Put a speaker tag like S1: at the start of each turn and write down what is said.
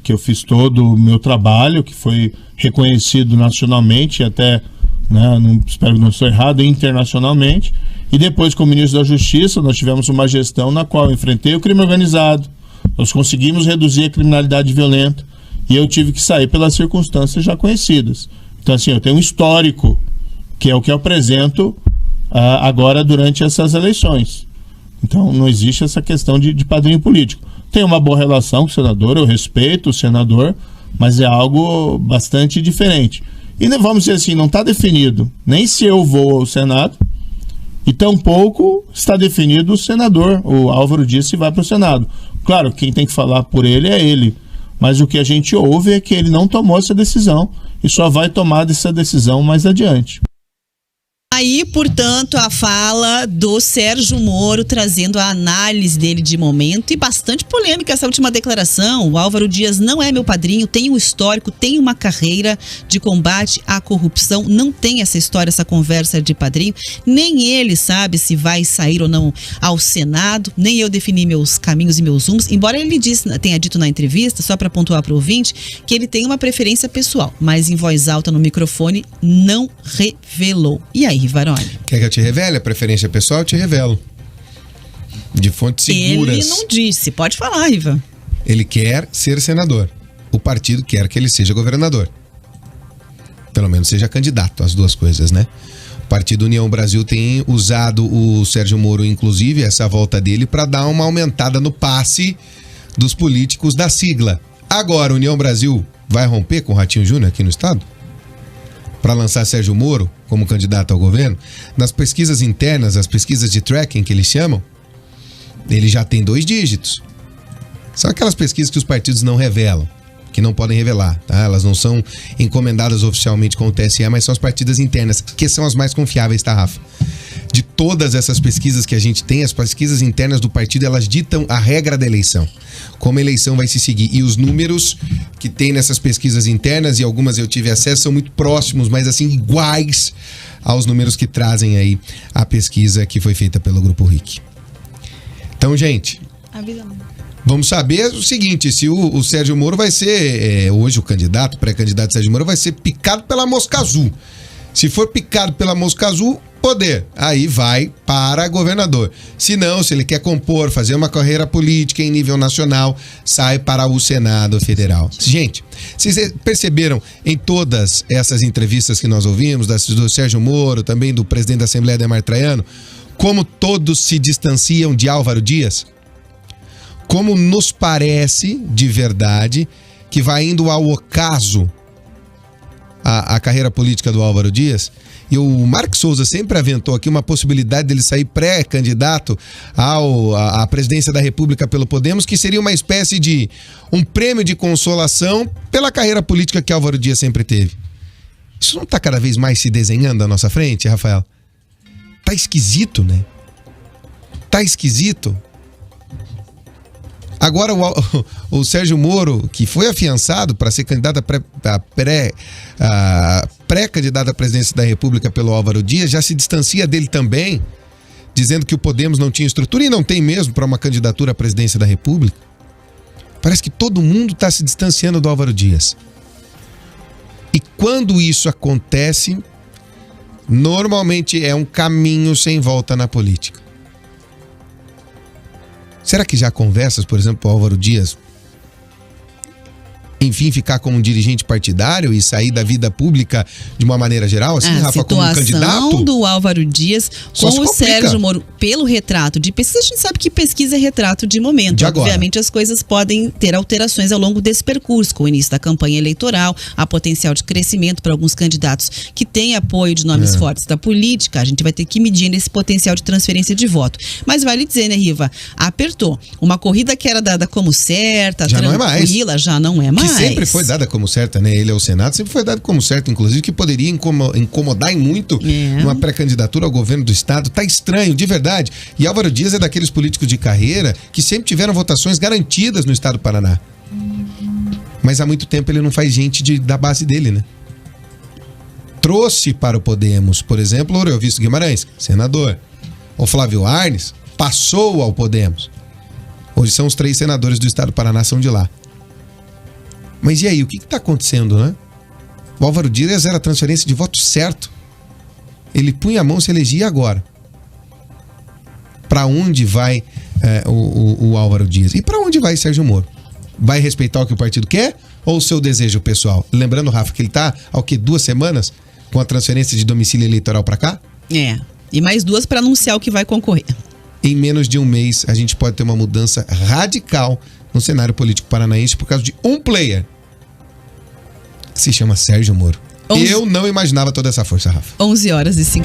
S1: que eu fiz todo o meu trabalho, que foi reconhecido nacionalmente, até, né, espero que não estou errado, internacionalmente. E depois, como ministro da Justiça, nós tivemos uma gestão na qual eu enfrentei o crime organizado, nós conseguimos reduzir a criminalidade violenta, e eu tive que sair pelas circunstâncias já conhecidas. Então, assim, eu tenho um histórico, que é o que eu apresento agora durante essas eleições. Então, não existe essa questão de padrinho político. Tenho uma boa relação com o senador, eu respeito o senador, mas é algo bastante diferente. E vamos dizer assim, não está definido nem se eu vou ao Senado, e tampouco está definido o senador, o Álvaro Dias, se vai para o Senado. Claro, quem tem que falar por ele é ele, mas o que a gente ouve é que ele não tomou essa decisão e só vai tomar essa decisão mais adiante.
S2: Aí, portanto, a fala do Sérgio Moro trazendo a análise dele de momento e bastante polêmica essa última declaração. O Álvaro Dias não é meu padrinho, tem um histórico, tem uma carreira de combate à corrupção, não tem essa história, essa conversa de padrinho, nem ele sabe se vai sair ou não ao Senado, nem eu defini meus caminhos e meus rumos, embora ele tenha dito na entrevista, só para pontuar para o ouvinte, que ele tem uma preferência pessoal, mas em voz alta no microfone não revelou. E aí, Rivaroli?
S3: Quer que eu te revele a preferência pessoal? Eu te revelo. De fontes seguras.
S2: Ele não disse. Pode falar, Riva.
S3: Ele quer ser senador. O partido quer que ele seja governador. Pelo menos seja candidato, as duas coisas, né? O Partido União Brasil tem usado o Sérgio Moro, inclusive, essa volta dele, para dar uma aumentada no passe dos políticos da sigla. Agora, União Brasil vai romper com o Ratinho Júnior aqui no estado? Para lançar Sérgio Moro como candidato ao governo? Nas pesquisas internas, as pesquisas de tracking que eles chamam, ele já tem 2 dígitos. São aquelas pesquisas que os partidos não revelam, que não podem revelar, tá? Elas não são encomendadas oficialmente com o TSE, mas são as partidas internas, que são as mais confiáveis, tá, Rafa? De todas essas pesquisas que a gente tem, as pesquisas internas do partido, elas ditam a regra da eleição, como a eleição vai se seguir. E os números que tem nessas pesquisas internas, e algumas eu tive acesso, são muito próximos, mas assim, iguais aos números que trazem aí a pesquisa que foi feita pelo Grupo RIC. Então, gente, vamos saber o seguinte, se o Sérgio Moro vai ser, hoje o candidato, pré-candidato Sérgio Moro, vai ser picado pela mosca azul. Se for picado pela mosca azul, poder, aí vai para governador. Se não, se ele quer compor, fazer uma carreira política em nível nacional, sai para o Senado Federal. Gente, vocês perceberam em todas essas entrevistas que nós ouvimos, do Sérgio Moro, também do presidente da Assembleia, Adhemar Traiano, como todos se distanciam de Álvaro Dias? Como nos parece, de verdade, que vai indo ao ocaso a carreira política do Álvaro Dias? E o Mark Souza sempre aventou aqui uma possibilidade dele sair pré-candidato à presidência da República pelo Podemos, que seria uma espécie de um prêmio de consolação pela carreira política que Álvaro Dias sempre teve. Isso não está cada vez mais se desenhando à nossa frente, Rafael? Tá esquisito, né? Tá esquisito. Agora o Sérgio Moro, que foi afiançado para ser candidato pré-candidato à presidência da República pelo Álvaro Dias, já se distancia dele também, dizendo que o Podemos não tinha estrutura, e não tem mesmo para uma candidatura à presidência da República. Parece que todo mundo está se distanciando do Álvaro Dias. E quando isso acontece, normalmente é um caminho sem volta na política. Será que já há conversas, por exemplo, o Álvaro Dias, enfim, ficar como um dirigente partidário e sair da vida pública de uma maneira geral, assim, Rafa, como um candidato?
S2: A situação do Álvaro Dias com o Sérgio Moro, pelo retrato de pesquisa, a gente sabe que pesquisa é retrato de momento.
S3: De agora.
S2: Obviamente as coisas podem ter alterações ao longo desse percurso, com o início da campanha eleitoral, há potencial de crescimento para alguns candidatos que têm apoio de nomes fortes da política. A gente vai ter que medir esse potencial de transferência de voto. Mas vale dizer, né, Riva? Apertou. Uma corrida que era dada como certa,
S3: já
S2: tranquila, já não é mais.
S3: Que sempre foi dada como certa, né? Ele ao Senado sempre foi dado como certo, inclusive, que poderia incomodar em muito numa pré-candidatura ao governo do estado. Tá estranho, de verdade. E Álvaro Dias é daqueles políticos de carreira que sempre tiveram votações garantidas no estado do Paraná. Mas há muito tempo ele não faz gente da base dele, né? Trouxe para o Podemos, por exemplo, o Aurelvisto Guimarães, senador. O Flávio Arnes passou ao Podemos. Hoje são os 3 senadores do estado do Paraná, são de lá. Mas e aí, o que está acontecendo, né? O Álvaro Dias era transferência de voto certo. Ele punha a mão, se elegia agora. Para onde vai o Álvaro Dias? E para onde vai Sérgio Moro? Vai respeitar o que o partido quer ou o seu desejo pessoal? Lembrando, Rafa, que ele está há 2 semanas com a transferência de domicílio eleitoral para cá?
S2: E mais 2 para anunciar o que vai concorrer.
S3: Em menos de um mês, a gente pode ter uma mudança radical no cenário político paranaense por causa de um player que se chama Sérgio Moro. Eu não imaginava toda essa força, Rafa.
S2: 11h51.